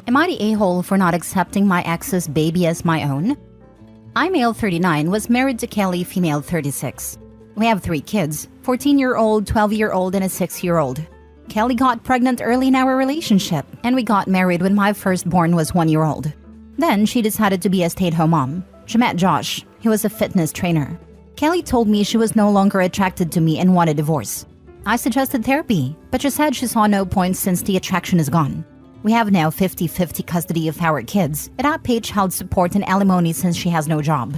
Am I the a-hole for not accepting my ex's baby as my own? I, male 39, was married to Kelly, female 36. We have 3 kids, 14-year-old, 12-year-old, and a 6-year-old. Kelly got pregnant early in our relationship, and we got married when my firstborn was 1-year-old. Then she decided to be a stay-at-home mom. She met Josh. He was a fitness trainer. Kelly told me she was no longer attracted to me and wanted divorce. I suggested therapy, but she said she saw no point since the attraction is gone. We have now 50-50 custody of our kids, and I pay child support and alimony since she has no job.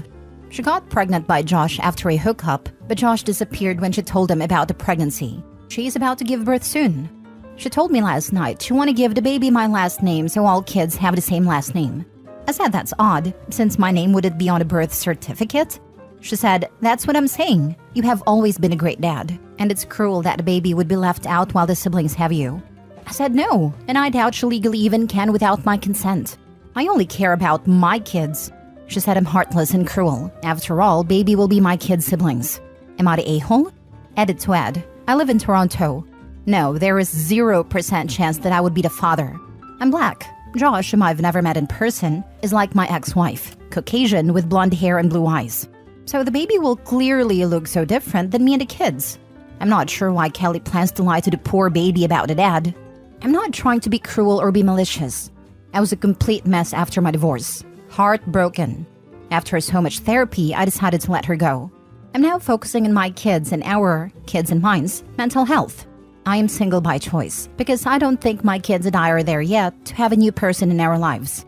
She got pregnant by Josh after a hookup, but Josh disappeared when she told him about the pregnancy. She's about to give birth soon. She told me last night she want to give the baby my last name so all kids have the same last name. I said that's odd, since my name wouldn't be on a birth certificate. She said, "That's what I'm saying. You have always been a great dad, and it's cruel that the baby would be left out while the siblings have you." I said no, and I doubt she legally even can without my consent. I only care about my kids. She said I'm heartless and cruel. After all, baby will be my kids' siblings. Am I the a-hole? Edit to add, I live in Toronto. No, there is 0% chance that I would be the father. I'm black. Josh, whom I've never met in person, is like my ex-wife, Caucasian with blonde hair and blue eyes. So the baby will clearly look so different than me and the kids. I'm not sure why Kelly plans to lie to the poor baby about the dad. I'm not trying to be cruel or be malicious. I was a complete mess after my divorce. Heartbroken. After so much therapy, I decided to let her go. I'm now focusing on my kids and our kids and mine's mental health. I am single by choice because I don't think my kids and I are there yet to have a new person in our lives.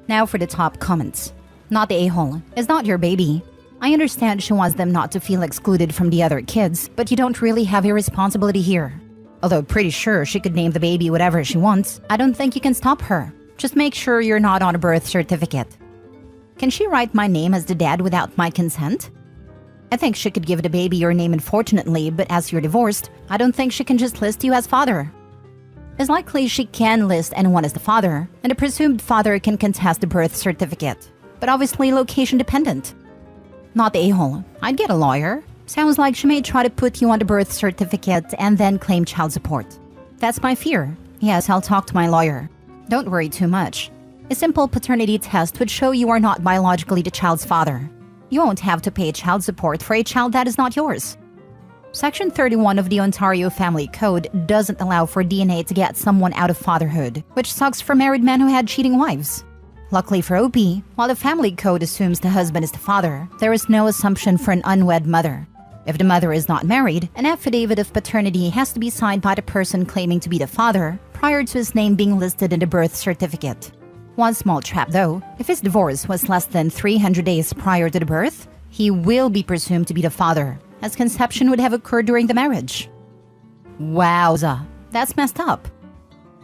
Now for the top comments. Not the a-hole. It's not your baby. I understand she wants them not to feel excluded from the other kids, but you don't really have a responsibility here. Although pretty sure she could name the baby whatever she wants, I don't think you can stop her. Just make sure you're not on a birth certificate. Can she write my name as the dad without my consent? I think she could give the baby your name unfortunately, but as you're divorced, I don't think she can just list you as father. It's likely she can list anyone as the father, and the presumed father can contest the birth certificate, but obviously location dependent. Not the a-hole. I'd get a lawyer. Sounds like she may try to put you on the birth certificate and then claim child support. That's my fear. Yes, I'll talk to my lawyer. Don't worry too much. A simple paternity test would show you are not biologically the child's father. You won't have to pay child support for a child that is not yours. Section 31 of the Ontario Family Code doesn't allow for DNA to get someone out of fatherhood, which sucks for married men who had cheating wives. Luckily for OP, while the family code assumes the husband is the father, there is no assumption for an unwed mother. If the mother is not married, an affidavit of paternity has to be signed by the person claiming to be the father prior to his name being listed in the birth certificate. One small trap though, if his divorce was less than 300 days prior to the birth, he will be presumed to be the father, as conception would have occurred during the marriage. Wowza, that's messed up.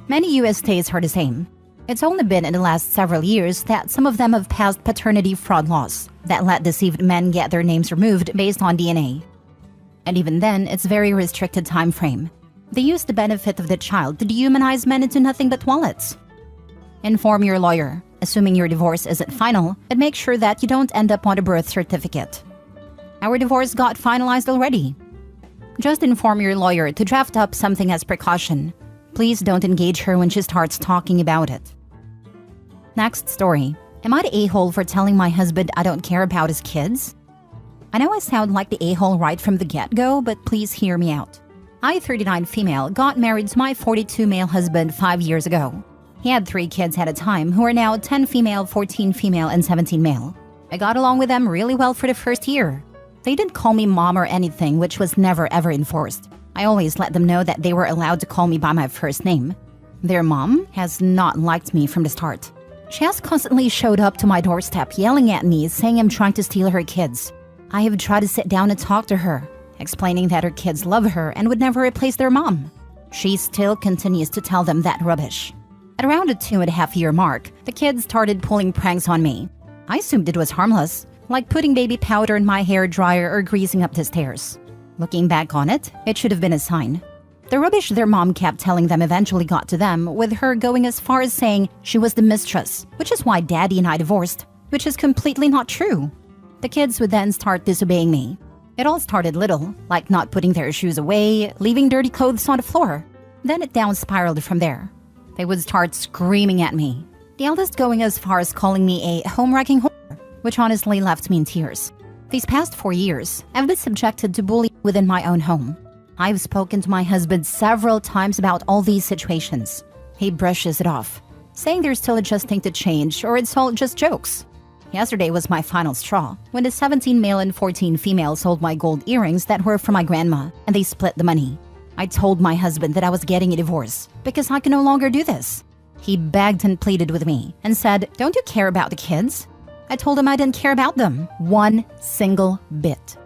Many US states are the same. It's only been in the last several years that some of them have passed paternity fraud laws that let deceived men get their names removed based on DNA. And even then, it's a very restricted time frame. They use the benefit of the child to dehumanize men into nothing but wallets. Inform your lawyer, assuming your divorce isn't final, and make sure that you don't end up on a birth certificate. Our divorce got finalized already. Just inform your lawyer to draft up something as precaution. Please don't engage her when she starts talking about it. Next story. Am I the a-hole for telling my husband I don't care about his kids? I know I sound like the a-hole right from the get-go, but please hear me out. I, 39 female, got married to my 42 male husband 5 years ago. He had 3 kids at a time who are now 10 female, 14 female, and 17 male. I got along with them really well for the first year. They didn't call me mom or anything, which was never ever enforced. I always let them know that they were allowed to call me by my first name. Their mom has not liked me from the start. She has constantly showed up to my doorstep yelling at me, saying I'm trying to steal her kids. I have tried to sit down and talk to her, explaining that her kids love her and would never replace their mom. She still continues to tell them that rubbish. At around the 2.5-year mark, the kids started pulling pranks on me. I assumed it was harmless, like putting baby powder in my hair dryer or greasing up the stairs. Looking back on it, it should have been a sign. The rubbish their mom kept telling them eventually got to them, with her going as far as saying she was the mistress, which is why Daddy and I divorced, which is completely not true. The kids would then start disobeying me. It all started little, like not putting their shoes away, leaving dirty clothes on the floor. Then it down spiraled from there. They would start screaming at me, the eldest going as far as calling me a home-wrecking whore, which honestly left me in tears. These past 4 years, I've been subjected to bullying within my own home. I've spoken to my husband several times about all these situations. He brushes it off, saying they're still adjusting to change or it's all just jokes. Yesterday was my final straw, when the 17 male and 14 female sold my gold earrings that were for my grandma, and they split the money. I told my husband that I was getting a divorce because I can no longer do this. He begged and pleaded with me and said, "Don't you care about the kids?" I told him I didn't care about them one single bit.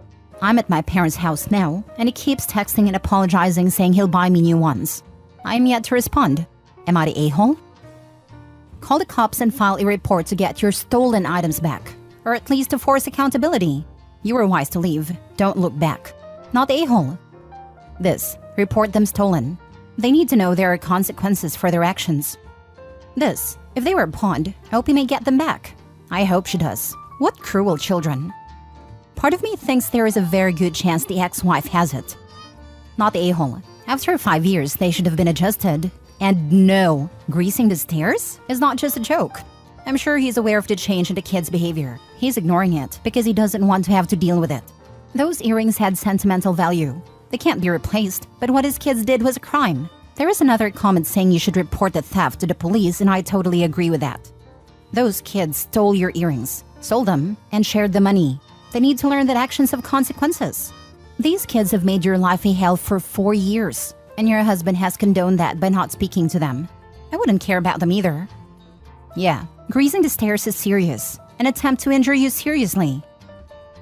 I'm at my parents' house now, and he keeps texting and apologizing, saying he'll buy me new ones. I'm yet to respond. Am I the a-hole? Call the cops and file a report to get your stolen items back, or at least to force accountability. You were wise to leave. Don't look back. Not the a-hole. This, report them stolen. They need to know there are consequences for their actions. This, if they were pawned, hope he may get them back. I hope she does. What cruel children. Part of me thinks there is a very good chance the ex-wife has it. Not the a-hole. After 5 years, they should have been adjusted. And no, greasing the stairs is not just a joke. I'm sure he's aware of the change in the kid's behavior. He's ignoring it because he doesn't want to have to deal with it. Those earrings had sentimental value. They can't be replaced, but what his kids did was a crime. There is another comment saying you should report the theft to the police, and I totally agree with that. Those kids stole your earrings, sold them, and shared the money. They need to learn that actions have consequences. These kids have made your life a hell for 4 years, and your husband has condoned that by not speaking to them. I wouldn't care about them either. Yeah, greasing the stairs is serious, an attempt to injure you seriously.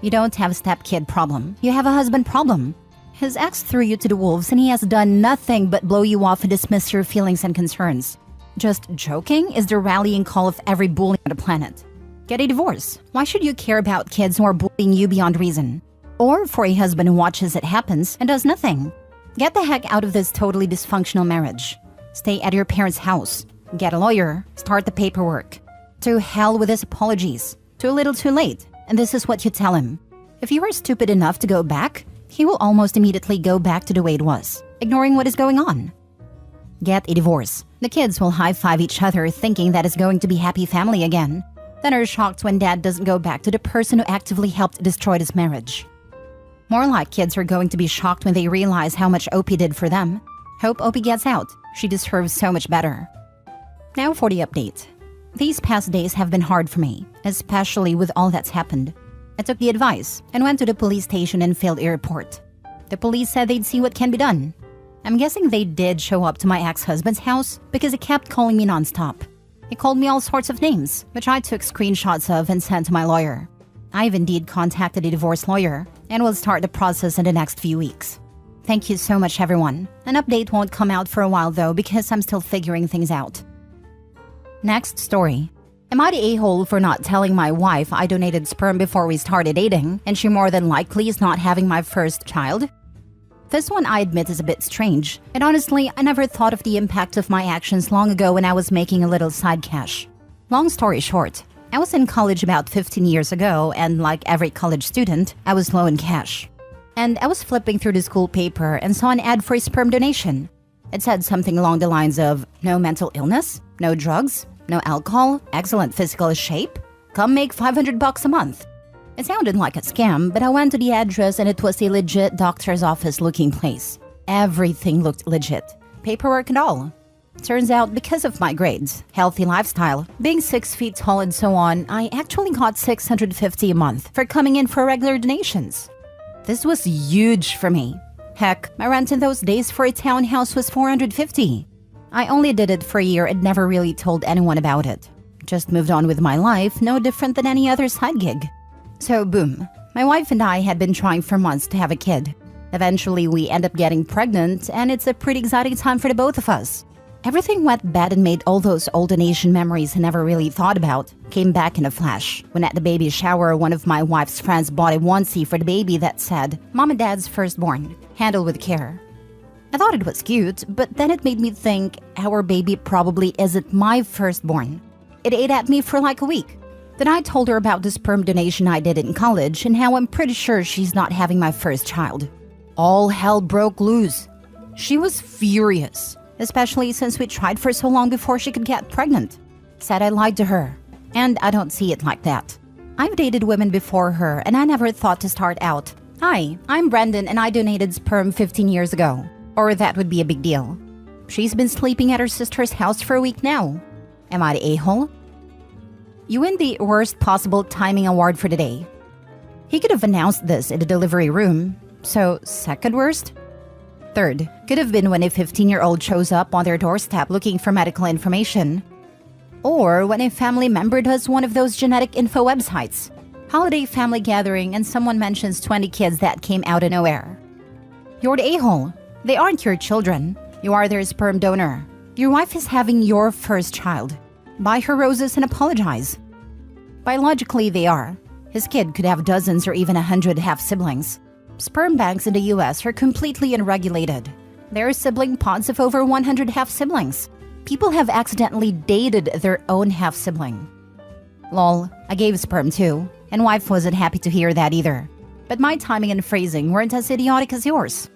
You don't have a stepkid problem, you have a husband problem. His ex threw you to the wolves and he has done nothing but blow you off and dismiss your feelings and concerns. Just joking is the rallying call of every bully on the planet. Get a divorce. Why should you care about kids who are bullying you beyond reason? Or for a husband who watches it happens and does nothing. Get the heck out of this totally dysfunctional marriage. Stay at your parents' house. Get a lawyer. Start the paperwork. To hell with his apologies. Too little too late. And this is what you tell him. If you are stupid enough to go back, he will almost immediately go back to the way it was, ignoring what is going on. Get a divorce. The kids will high-five each other thinking that it's going to be happy family again. Then are shocked when dad doesn't go back to the person who actively helped destroy this marriage. More like kids are going to be shocked when they realize how much Opie did for them. Hope Opie gets out. She deserves so much better. Now for the update. These past days have been hard for me, especially with all that's happened. I took the advice and went to the police station and filed a report. The police said they'd see what can be done. I'm guessing they did show up to my ex-husband's house because he kept calling me nonstop. He called me all sorts of names, which I took screenshots of and sent to my lawyer. I've indeed contacted a divorce lawyer and will start the process in the next few weeks. Thank you so much, everyone. An update won't come out for a while though because I'm still figuring things out. Next story. Am I the a-hole for not telling my wife I donated sperm before we started dating and she more than likely is not having my first child? This one I admit is a bit strange, and honestly, I never thought of the impact of my actions long ago when I was making a little side cash. Long story short, I was in college about 15 years ago, and like every college student, I was low in cash. And I was flipping through the school paper and saw an ad for a sperm donation. It said something along the lines of, no mental illness, no drugs, no alcohol, excellent physical shape, come make $500 a month. It sounded like a scam, but I went to the address and it was a legit doctor's office looking place. Everything looked legit, paperwork and all. Turns out because of my grades, healthy lifestyle, being 6 feet tall and so on, I actually got $650 a month for coming in for regular donations. This was huge for me. Heck, my rent in those days for a townhouse was $450. I only did it for a year and never really told anyone about it. Just moved on with my life, no different than any other side gig. So boom, my wife and I had been trying for months to have a kid. Eventually we end up getting pregnant and it's a pretty exciting time for the both of us. Everything went bad and made all those old donation memories I never really thought about came back in a flash when at the baby shower one of my wife's friends bought a onesie for the baby that said, Mom and Dad's firstborn, handled with care. I thought it was cute, but then it made me think our baby probably isn't my firstborn. It ate at me for like a week. Then I told her about the sperm donation I did in college and how I'm pretty sure she's not having my first child. All hell broke loose. She was furious. especially since we tried for so long before she could get pregnant. Said I lied to her, and I don't see it like that. I've dated women before her, and I never thought to start out, "Hi, I'm Brendan and I donated sperm 15 years ago." Or that would be a big deal. She's been sleeping at her sister's house for a week now. Am I the a-hole? You win the worst possible timing award for today. He could have announced this in the delivery room, so second worst? Third, could have been when a 15-year-old shows up on their doorstep looking for medical information. Or when a family member does one of those genetic info websites. Holiday family gathering and someone mentions 20 kids that came out of nowhere. You're the a-hole. They aren't your children. You are their sperm donor. Your wife is having your first child. Buy her roses and apologize. Biologically, they are. His kid could have dozens or even 100 half-siblings. Sperm banks in the US are completely unregulated. There are sibling pods of over 100 half-siblings. People have accidentally dated their own half-sibling. Lol, I gave sperm too, and wife wasn't happy to hear that either. But my timing and phrasing weren't as idiotic as yours.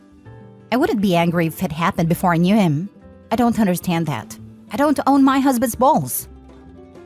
I wouldn't be angry if it happened before I knew him. I don't understand that. I don't own my husband's balls.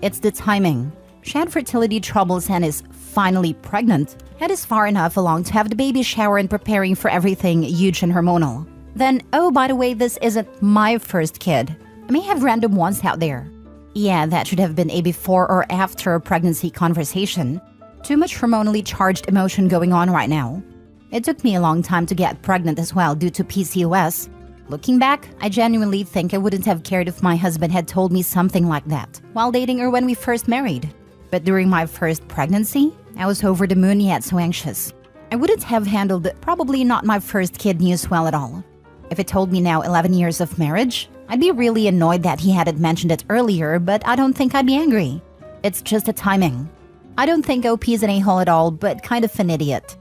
It's the timing. She had fertility troubles and is finally pregnant. It is far enough along to have the baby shower and preparing for everything huge and hormonal. Then, oh, by the way, this isn't my first kid. I may have random ones out there. Yeah, that should have been a before or after pregnancy conversation. Too much hormonally charged emotion going on right now. It took me a long time to get pregnant as well due to PCOS. Looking back, I genuinely think I wouldn't have cared if my husband had told me something like that while dating or when we first married. But during my first pregnancy, I was over the moon yet so anxious. I wouldn't have handled probably not my first kid news well at all. If it told me now 11 years of marriage, I'd be really annoyed that he hadn't mentioned it earlier, but I don't think I'd be angry. It's just the timing. I don't think OP is an a-hole at all, but kind of an idiot.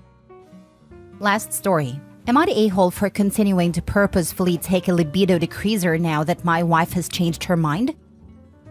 Last story. Am I the a-hole for continuing to purposefully take a libido decreaser now that my wife has changed her mind?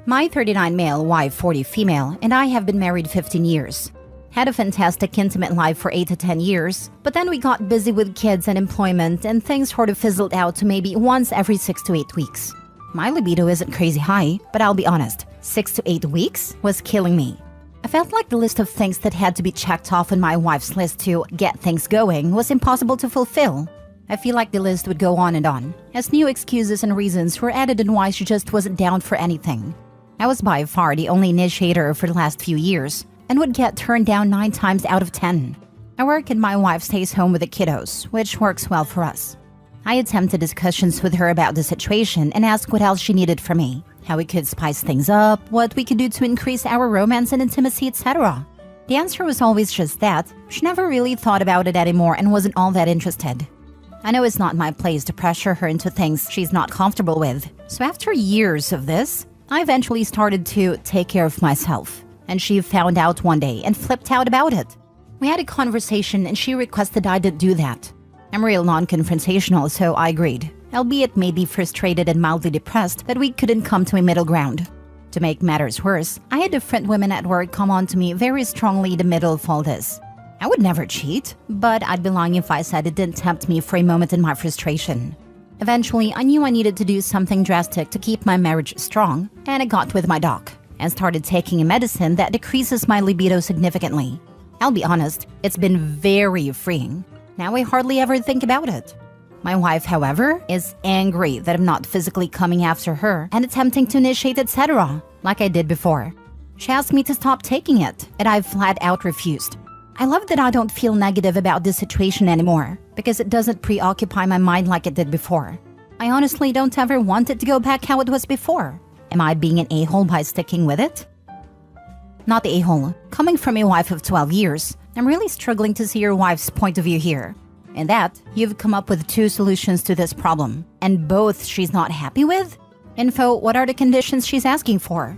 My 39 male, wife 40 female, and I have been married 15 years. Had a fantastic intimate life for 8 to 10 years, but then we got busy with kids and employment and things sort of fizzled out to maybe once every 6 to 8 weeks. My libido isn't crazy high, but I'll be honest, 6 to 8 weeks was killing me. I felt like the list of things that had to be checked off on my wife's list to get things going was impossible to fulfill. I feel like the list would go on, as new excuses and reasons were added on why she just wasn't down for anything. I was by far the only initiator for the last few years, and would get turned down 9 times out of 10. I work and my wife stays home with the kiddos, which works well for us. I attempted discussions with her about the situation and asked what else she needed from me, how we could spice things up, what we could do to increase our romance and intimacy, etc. The answer was always just that. She never really thought about it anymore and wasn't all that interested. I know it's not my place to pressure her into things she's not comfortable with, so after years of this, I eventually started to take care of myself. And she found out one day and flipped out about it. We had a conversation and she requested I didn't do that. I'm real non-confrontational, so I agreed, albeit made me frustrated and mildly depressed that we couldn't come to a middle ground. To make matters worse, I had different women at work come on to me very strongly in the middle of all this. I would never cheat, but I'd be lying if I said it didn't tempt me for a moment in my frustration. Eventually, I knew I needed to do something drastic to keep my marriage strong, and I got with my doc and started taking a medicine that decreases my libido significantly. I'll be honest, it's been very freeing. Now I hardly ever think about it. My wife, however, is angry that I'm not physically coming after her and attempting to initiate, etc., like I did before. She asked me to stop taking it, and I flat out refused. I love that I don't feel negative about this situation anymore, because it doesn't preoccupy my mind like it did before. I honestly don't ever want it to go back how it was before. Am I being an a-hole by sticking with it? Not the a-hole. Coming from a wife of 12 years, I'm really struggling to see your wife's point of view here. In that, you've come up with 2 solutions to this problem, and both she's not happy with? Info, what are the conditions she's asking for?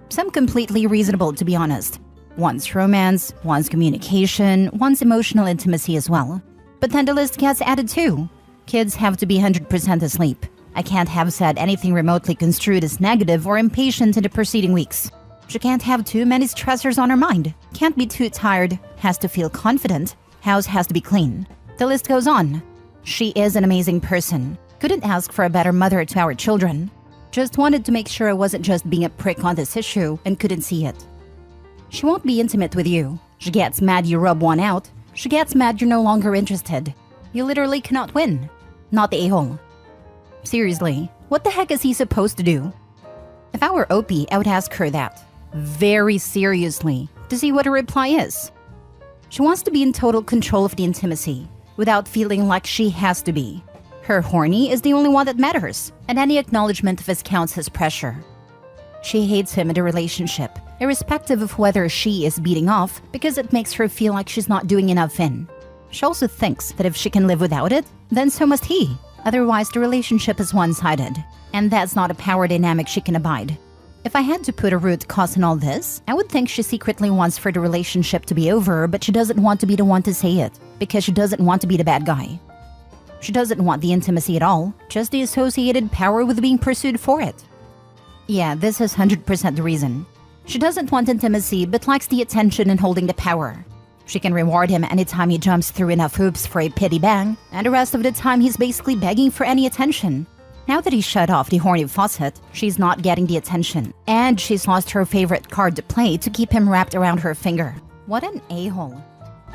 Some completely reasonable, to be honest. One's romance, one's communication, one's emotional intimacy as well. But then the list gets added too. Kids have to be 100% asleep. I can't have said anything remotely construed as negative or impatient in the preceding weeks. She can't have too many stressors on her mind. Can't be too tired. Has to feel confident. House has to be clean. The list goes on. She is an amazing person. Couldn't ask for a better mother to our children. Just wanted to make sure I wasn't just being a prick on this issue and couldn't see it. She won't be intimate with you. She gets mad you rub one out. She gets mad you're no longer interested. You literally cannot win. Not the a-hole. Seriously, what the heck is he supposed to do? If I were OP, I would ask her that. Very seriously, to see what her reply is. She wants to be in total control of the intimacy, without feeling like she has to be. Her horny is the only one that matters, and any acknowledgement of his counts as pressure. She hates him in the relationship, irrespective of whether she is beating off, because it makes her feel like she's not doing enough in. She also thinks that if she can live without it, then so must he. Otherwise, the relationship is one-sided, and that's not a power dynamic she can abide. If I had to put a root cause in all this, I would think she secretly wants for the relationship to be over, but she doesn't want to be the one to say it, because she doesn't want to be the bad guy. She doesn't want the intimacy at all, just the associated power with being pursued for it. Yeah, this is 100% the reason. She doesn't want intimacy, but likes the attention and holding the power. She can reward him anytime he jumps through enough hoops for a pity bang, and the rest of the time he's basically begging for any attention. Now that he's shut off the horny faucet, she's not getting the attention, and she's lost her favorite card to play to keep him wrapped around her finger. What an a-hole.